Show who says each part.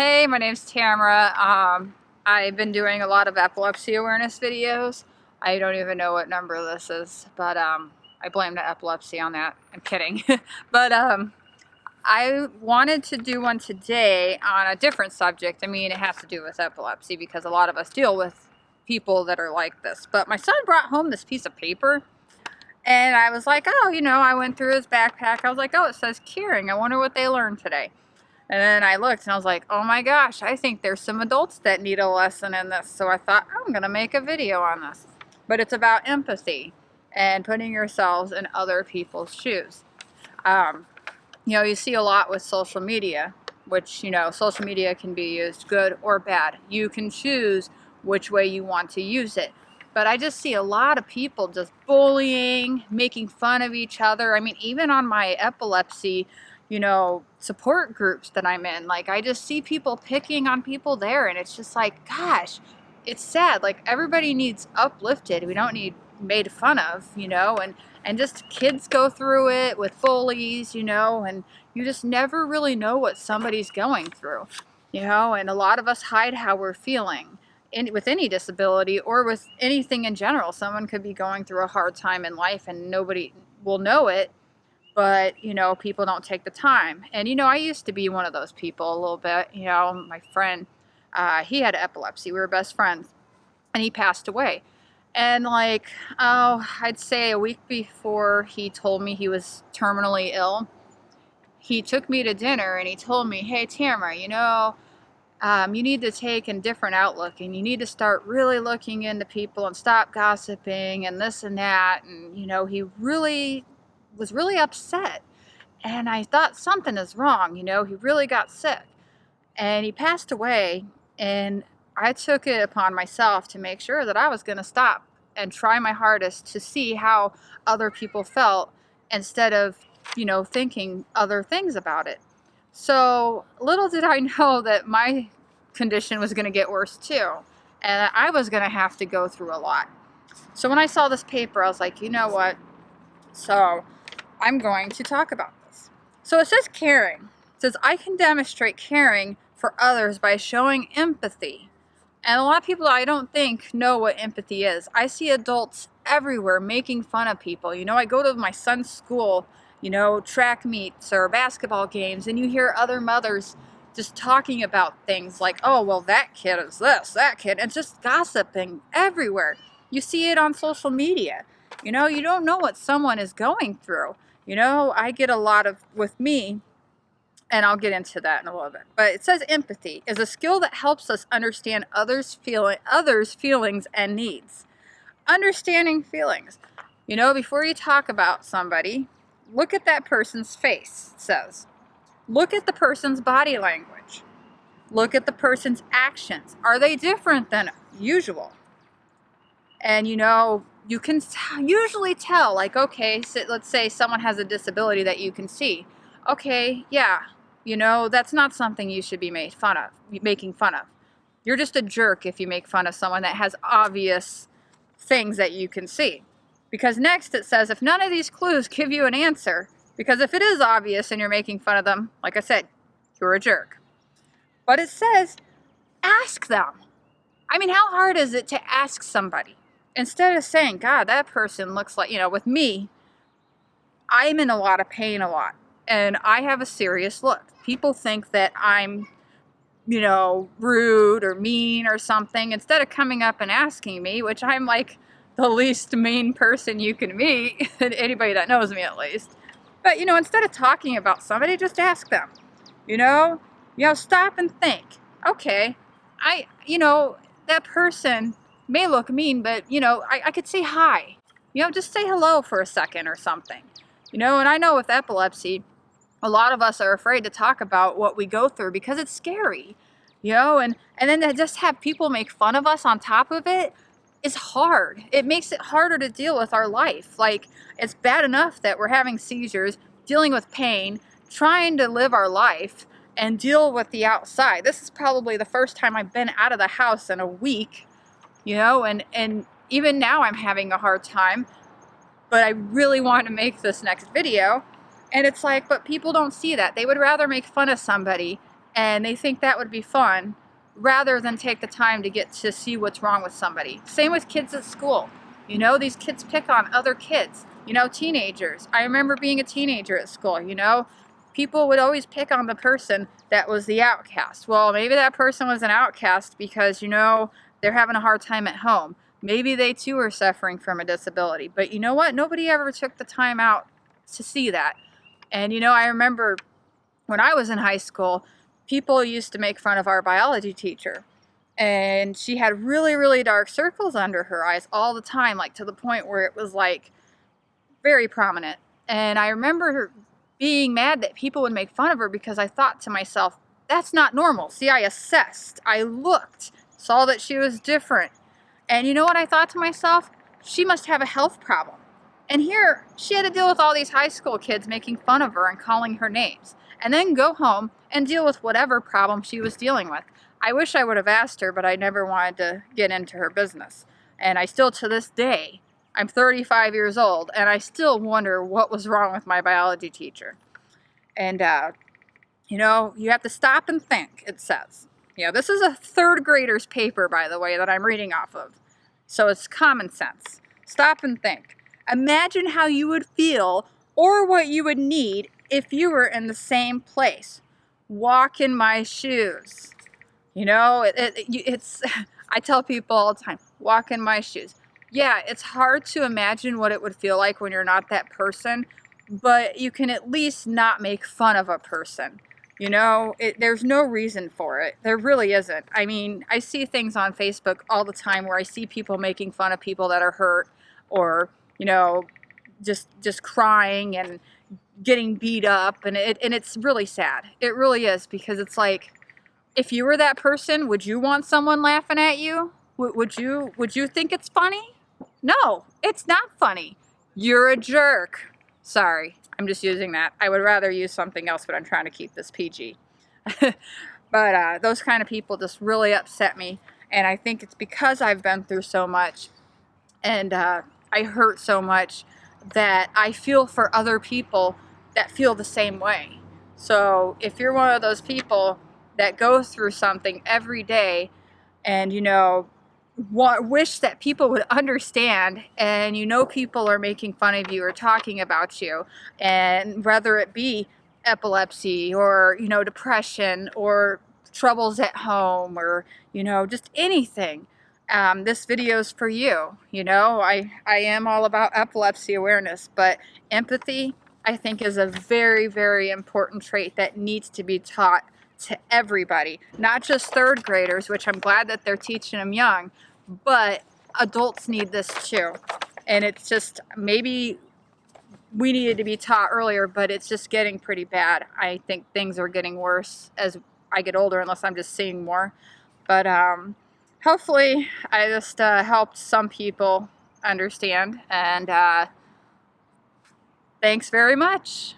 Speaker 1: Hey, my name's Tamara. I've been doing a lot of epilepsy awareness videos. I don't even know what number this is, but I blame the epilepsy on that. I'm kidding. But I wanted to do one today on a different subject. I mean, it has to do with epilepsy because a lot of us deal with people that are like this. But my son brought home this piece of paper, and I was like, oh, I went through his backpack. I was like, oh, it says curing. I wonder what they learned today. And then I looked and I was like, oh my gosh, I think there's some adults that need a lesson in this. So I thought, I'm going to make a video on this. But it's about empathy and putting yourselves in other people's shoes. You see a lot with social media, which, social media can be used good or bad. You can choose which way you want to use it. But I just see a lot of people just bullying, making fun of each other. I mean, even on my epilepsy support groups that I'm in, like I just see people picking on people there, and it's just like, gosh, it's sad. Like everybody needs uplifted. We don't need made fun of, and just kids go through it with bullies, and you just never really know what somebody's going through, and a lot of us hide how we're feeling with any disability or with anything in general. Someone could be going through a hard time in life and nobody will know it, but people don't take the time. And I used to be one of those people a little bit. My friend, he had epilepsy. We were best friends, and he passed away. And I'd say a week before he told me he was terminally ill, he took me to dinner and he told me, hey Tamara, you need to take a different outlook, and you need to start really looking into people and stop gossiping and this and that. And he really was really upset, and I thought something is wrong. He really got sick and he passed away, and I took it upon myself to make sure that I was going to stop and try my hardest to see how other people felt instead of thinking other things about it. So little did I know that my condition was going to get worse too, and I was going to have to go through a lot. So when I saw this paper, I was like, you know what? So I'm going to talk about this. So it says caring. It says, I can demonstrate caring for others by showing empathy. And a lot of people, I don't think, know what empathy is. I see adults everywhere making fun of people. I go to my son's school, track meets or basketball games, and you hear other mothers just talking about things like, oh, well, that kid is this, that kid. It's just gossiping everywhere. You see it on social media. You don't know what someone is going through. I get a lot of, with me, and I'll get into that in a little bit. But it says empathy is a skill that helps us understand others' feelings and needs. Understanding feelings. Before you talk about somebody, look at that person's face, it says. Look at the person's body language. Look at the person's actions. Are they different than usual? And you can usually tell, like, okay, so let's say someone has a disability that you can see. Okay, yeah, that's not something you should be making fun of. You're just a jerk if you make fun of someone that has obvious things that you can see. Because next it says, if none of these clues give you an answer, because if it is obvious and you're making fun of them, like I said, you're a jerk. But it says, ask them. I mean, how hard is it to ask somebody? Instead of saying, God, that person looks like, with me, I'm in a lot of pain a lot. And I have a serious look. People think that I'm, rude or mean or something. Instead of coming up and asking me, which I'm like the least mean person you can meet, anybody that knows me at least. But, instead of talking about somebody, just ask them. Stop and think. Okay, that person may look mean, but I could say hi. Just say hello for a second or something. And I know with epilepsy, a lot of us are afraid to talk about what we go through because it's scary. And then to just have people make fun of us on top of it is hard. It makes it harder to deal with our life. Like, it's bad enough that we're having seizures, dealing with pain, trying to live our life and deal with the outside. This is probably the first time I've been out of the house in a week. And even now I'm having a hard time, but I really want to make this next video. And it's like, but people don't see that. They would rather make fun of somebody and they think that would be fun rather than take the time to get to see what's wrong with somebody. Same with kids at school. You know, these kids pick on other kids. You know, teenagers. I remember being a teenager at school, you know. People would always pick on the person that was the outcast. Well, maybe that person was an outcast because, you know, they're having a hard time at home. Maybe they too are suffering from a disability. But you know what? Nobody ever took the time out to see that. And, you know, I remember when I was in high school, people used to make fun of our biology teacher. And she had really, really dark circles under her eyes all the time, like to the point where it was like very prominent. And I remember her being mad that people would make fun of her because I thought to myself, that's not normal. See, I assessed, I looked, saw that she was different. And you know what I thought to myself? She must have a health problem. And here, she had to deal with all these high school kids making fun of her and calling her names, and then go home and deal with whatever problem she was dealing with. I wish I would have asked her, but I never wanted to get into her business. And I still, to this day, I'm 35 years old, and I still wonder what was wrong with my biology teacher. And, you know, you have to stop and think, it says. You know, this is a third grader's paper, by the way, that I'm reading off of. So it's common sense. Stop and think. Imagine how you would feel or what you would need if you were in the same place. Walk in my shoes. You know, it's I tell people all the time, walk in my shoes. Yeah, it's hard to imagine what it would feel like when you're not that person, but you can at least not make fun of a person. You know, there's no reason for it. There really isn't. I mean, I see things on Facebook all the time where I see people making fun of people that are hurt or, you know, just crying and getting beat up, and it's really sad. It really is, because it's like, if you were that person, would you want someone laughing at you? Would you think it's funny? No, it's not funny. You're a jerk. Sorry, I'm just using that. I would rather use something else, but I'm trying to keep this PG. But those kind of people just really upset me, and I think it's because I've been through so much, and I hurt so much, that I feel for other people that feel the same way. So if you're one of those people that goes through something every day, and you know, wish that people would understand, and you know people are making fun of you or talking about you, and whether it be epilepsy or, you know, depression or troubles at home or, you know, just anything, this video is for you. You know, I am all about epilepsy awareness, but empathy, I think, is a very, very important trait that needs to be taught to everybody, not just third graders, which I'm glad that they're teaching them young, but adults need this too. And it's just, maybe we needed to be taught earlier, but it's just getting pretty bad. I think things are getting worse as I get older, unless I'm just seeing more. But hopefully I just helped some people understand, and thanks very much.